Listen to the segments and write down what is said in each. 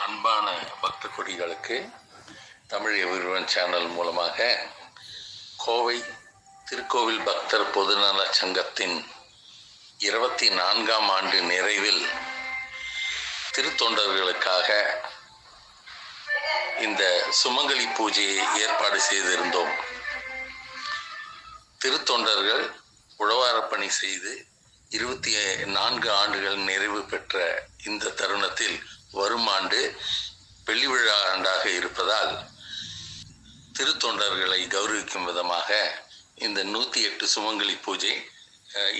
அன்பான பக்த கொடிகளுக்கு தமிழ் எவ்ரிவன் சேனல் மூலமாக கோவை திருக்கோவில் பக்தர் பொதுநல சங்கத்தின் 24ஆம் ஆண்டு நிறைவில் திருத்தொண்டர்களுக்காக இந்த சுமங்கலி பூஜையை ஏற்பாடு செய்திருந்தோம். திருத்தொண்டர்கள் உழவாரப்பணி செய்து 24 ஆண்டுகள் நிறைவு பெற்ற இந்த தருணத்தில் வரும் ஆண்டு வெள்ளி விழா ஆண்டாக இருப்பதால் திருத்தொண்டர்களை கௌரவிக்கும் விதமாக இந்த 108 சுமங்கலி பூஜை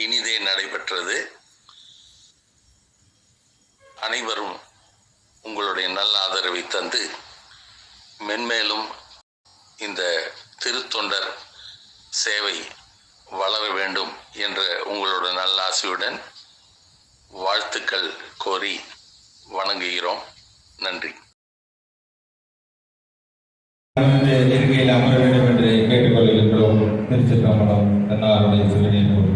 இனிதே நடைபெற்றது. அனைவரும் உங்களுடைய நல்ல ஆதரவை தந்து மென்மேலும் இந்த திருத்தொண்டர் சேவை வளர வேண்டும் என்ற உங்களோட நல்ல ஆசையுடன் வாழ்த்துக்கள் கோரி வணங்குகிறோம். நன்றி. இருக்கையில் அமர வேண்டும் என்று கேட்டுக்கொள்கின்றோம். திருச்சிற்றம்பலம் தன்னாருடைய சிவனை போல்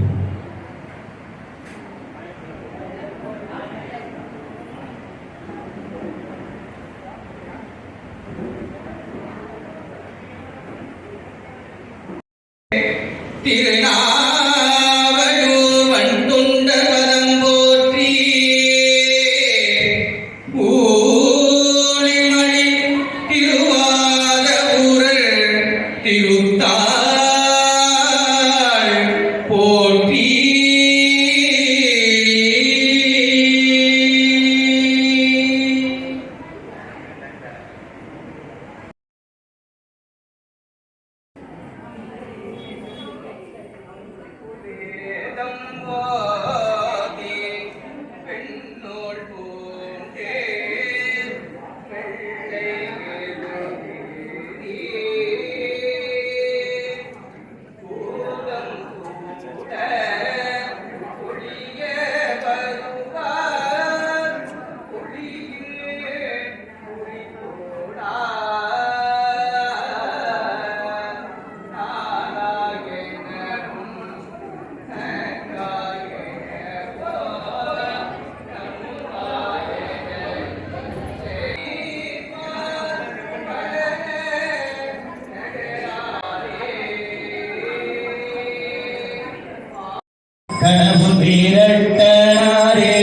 கனவு வீரட்டனாரே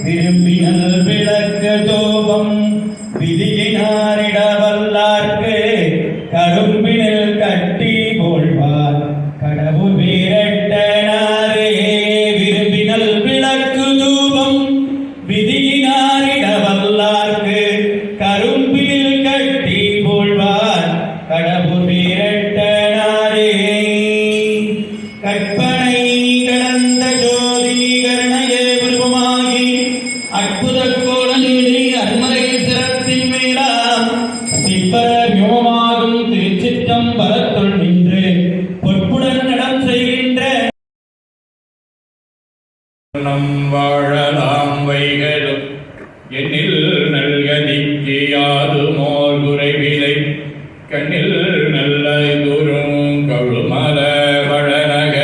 விரும்பினல் விளக்கு தோபம் விதியினாரிட வல்லார்க்கு கரும்பினில் கட்டி போழ்வார். கடவு வீரட்டனாரே விரும்பினல் விளக்கு தூபம் விதியினாரிட வல்லார்க்கு கரும்பினில் கட்டி போழ்வார். கடவு வீரட்டனாரே கற்பனை திருச்சிற்றம்பலத்துள் நின்று பொற்புடன் நடம் செய்கின்ற வாழலாம் வைகளும் எண்ணில் நல்கதிக்கு யாதுமோர் குறைவிலை கண்ணில் நல்ல குரும் கழுமல வளநக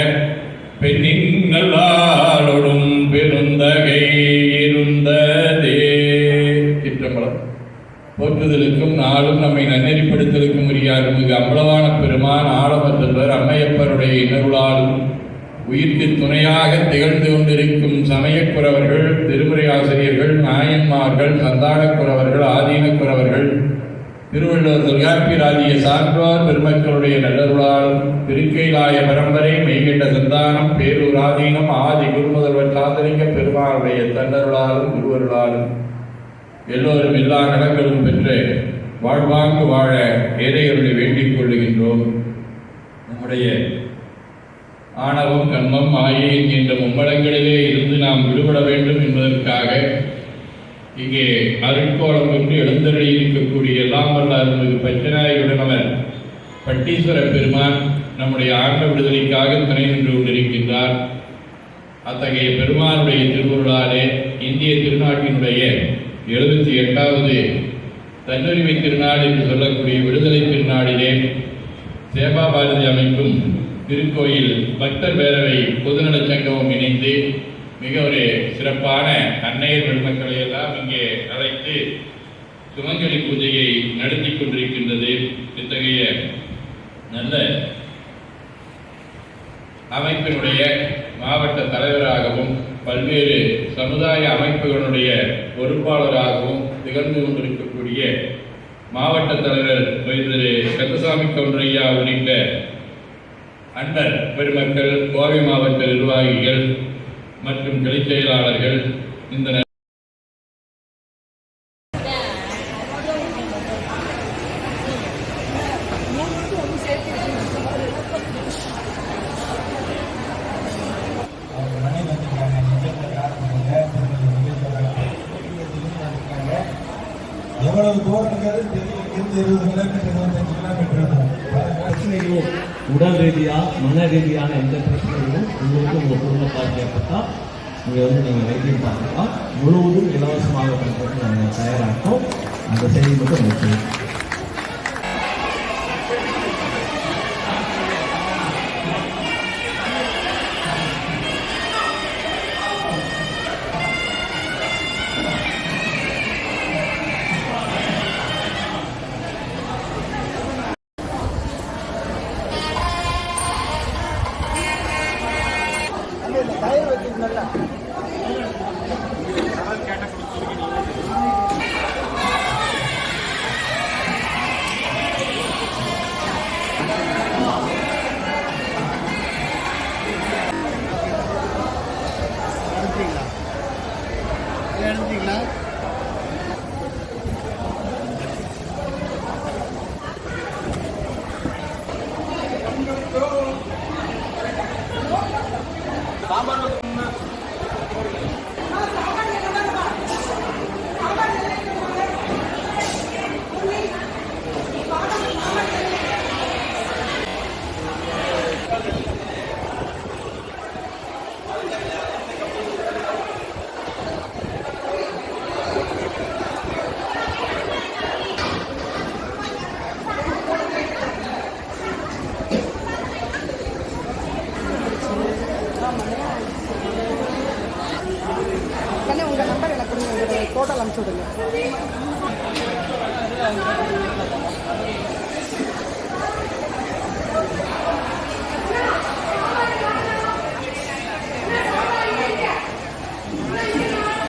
பெண்ணின் நல்லாளொடும் பெருந்தகை இருந்ததே. சிற்றம்பலம். போற்றுதலுக்கும் நாளும் நம்மை நன்னெறிப்படுத்தலுக்கும் உரியார் மிகு அம்பலவான பெருமான் ஆழமத்தவர் அம்மையப்பருடைய இன்னருளாலும் உயிர்க்கு துணையாக திகழ்ந்து கொண்டிருக்கும் சமயக்குறவர்கள், திருமுறை ஆசிரியர்கள், நாயன்மார்கள், சந்தானக்குறவர்கள், ஆதீனக்குறவர்கள், திருவள்ளுவர் தொல்காப்பியராகிய சான்றோர் பெருமக்களுடைய நல்லருளாலும் திருக்கைலாய பரம்பரை மெய்கண்ட சந்தானம் பேரூர் ஆதீனம் ஆதி குருமுதல்வர் சாந்தலிங்க பெருமானுடைய தன்னருளாலும் குருவருளாலும் எல்லோரும் எல்லா நலங்களும் பெற்று வாழ்வாங்கு வாழ ஏழையர்களை வேண்டிக் கொள்ளுகின்றோம். நம்முடைய ஆணவம், கண்மம், மாயை என்ற மும்மடங்களிலே இருந்து நாம் விடுபட வேண்டும் என்பதற்காக இங்கே அருட்கோலம் என்று எழுந்தருளி இருக்கக்கூடிய எல்லாம் வல்ல அருள்மிகு பச்சநாயகியுடனவர் பட்டீஸ்வர பெருமான் நம்முடைய ஆண்ட விடுதலைக்காக துணை நின்று கொண்டிருக்கின்றார். அத்தகைய பெருமானுடைய திருவுருளாலே இந்திய திருநாட்டினுடைய 78வது தன்னுரிமை திருநாள் என்று சொல்லக்கூடிய விடுதலை திருநாளிலே சேவா பாரதி அமைக்கும் திருக்கோயில் பக்தர் பேரவை பொதுநலச் சங்கமும் இணைந்து மிக ஒரு சிறப்பான அன்னையர் பெருமக்களை எல்லாம் இங்கே அழைத்து சுமங்கலி பூஜையை நடத்தி கொண்டிருக்கின்றது. இத்தகைய நல்ல அமைப்பினுடைய மாவட்ட தலைவராகவும் பல்வேறு சமுதாய அமைப்புகளுடைய பொறுப்பாளராகவும் திகழ்ந்து கொண்டிருக்கக்கூடிய மாவட்ட தலைவர் திரு கந்தசாமி கவுண்டரையா உள்ளிட்ட அண்டர் பெருமக்கள், கோவை மாவட்ட நிர்வாகிகள் மற்றும் கிளை செயலாளர்கள் இந்த எவ்வளவு தூரம் 20 கிலோமீட்டர் உடல் ரீதியா மன ரீதியான எந்த பிரச்சனைகளும் உங்களுக்கு உங்க குடும்பத்தால் ஏற்பட்டால் இங்கே நீங்கள் வைத்தியம் பார்க்கலாம். முழுவதும் இலவசமாக பண்ணுறது நாங்கள் தயாராகோம். அந்த செய்தி மட்டும் முக்கியம். உங்கள் நம்பர் எனக்கு கொடுங்க, ஃபோட்டோ அனுப்பிச்சு விடுங்க.